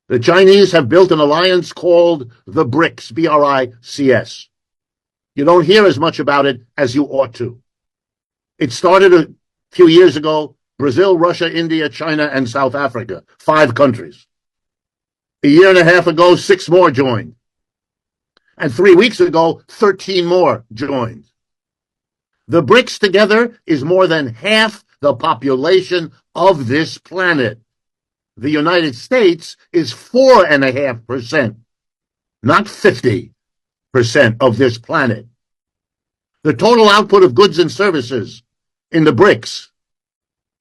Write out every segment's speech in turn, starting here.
The Chinese have built an alliance called the BRICS, B-R-I-C-S. You don't hear as much about it as you ought to. It started a few years ago, Brazil, Russia, India, China, and South Africa, 5 countries. A year and a half ago, 6 more joined. And 3 weeks ago, 13 more joined. The BRICS together is more than half the population of this planet. The United States is 4.5%, not 50% of this planet. The total output of goods and services in the BRICS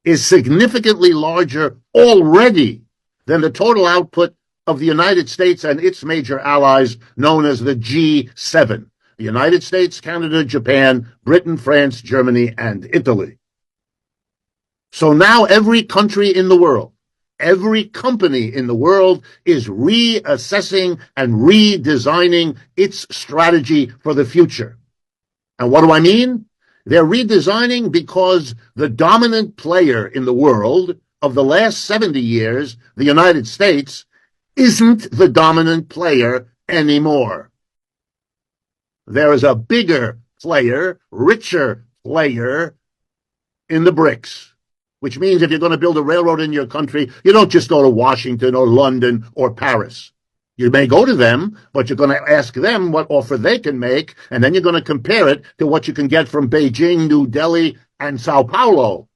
is significantly larger already than the total output of the United States and its major allies known as the G7. The United States, Canada, Japan, Britain, France, Germany, and Italy. So now every country in the world, every company in the world is reassessing and redesigning its strategy for the future. And what do I mean? They're redesigning because the dominant player in the world of the last 70 years, the United States, isn't the dominant player anymore. There is a bigger player, richer player in the BRICS, which means if you're going to build a railroad in your country, you don't just go to Washington or London or Paris. You may go to them, but you're going to ask them what offer they can make, and then you're going to compare it to what you can get from Beijing, New Delhi, and Sao Paulo.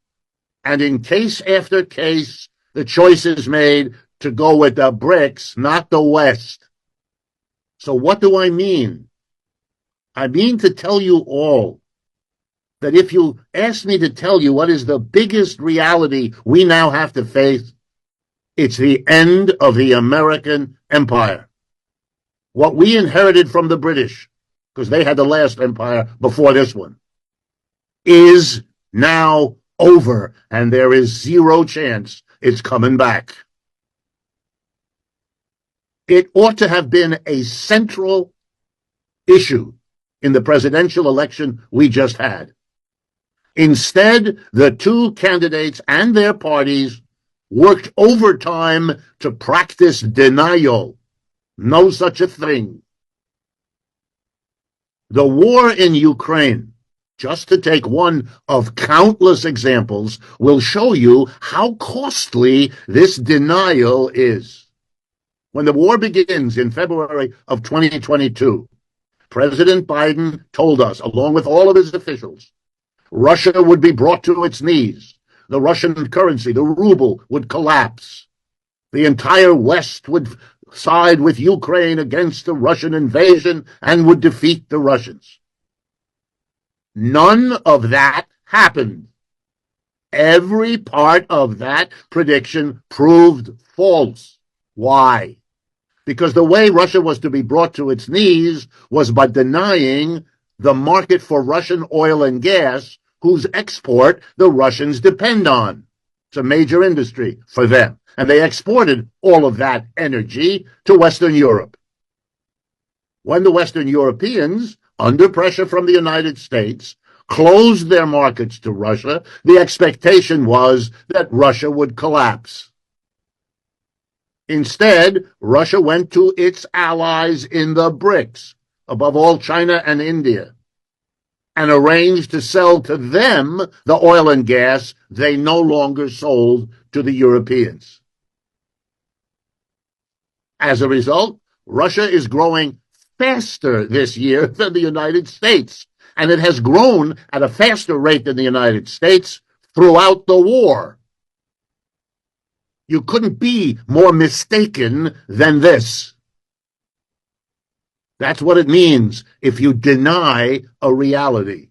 And in case after case, the choice is made to go with the BRICS, not the West. So what do I mean? I mean to tell you all that if you ask me to tell you what is the biggest reality we now have to face, it's the end of the American empire. What we inherited from the British, because they had the last empire before this one, is now over, and there is zero chance it's coming back. It ought to have been a central issue in the presidential election we just had. Instead, the 2 candidates and their parties worked overtime to practice denial. No such a thing. The war in Ukraine, just to take one of countless examples, will show you how costly this denial is. When the war begins in February of 2022, President Biden told us, along with all of his officials, Russia would be brought to its knees. The Russian currency, the ruble, would collapse. The entire West would side with Ukraine against the Russian invasion and would defeat the Russians. None of that happened. Every part of that prediction proved false. Why? Because the way Russia was to be brought to its knees was by denying the market for Russian oil and gas, whose export the Russians depend on. It's a major industry for them. And they exported all of that energy to Western Europe. When the Western Europeans, under pressure from the United States, closed their markets to Russia, the expectation was that Russia would collapse. Instead, Russia went to its allies in the BRICS, above all China and India, and arranged to sell to them the oil and gas they no longer sold to the Europeans. As a result, Russia is growing faster this year than the United States, and it has grown at a faster rate than the United States throughout the war. You couldn't be more mistaken than this. That's what it means if you deny a reality.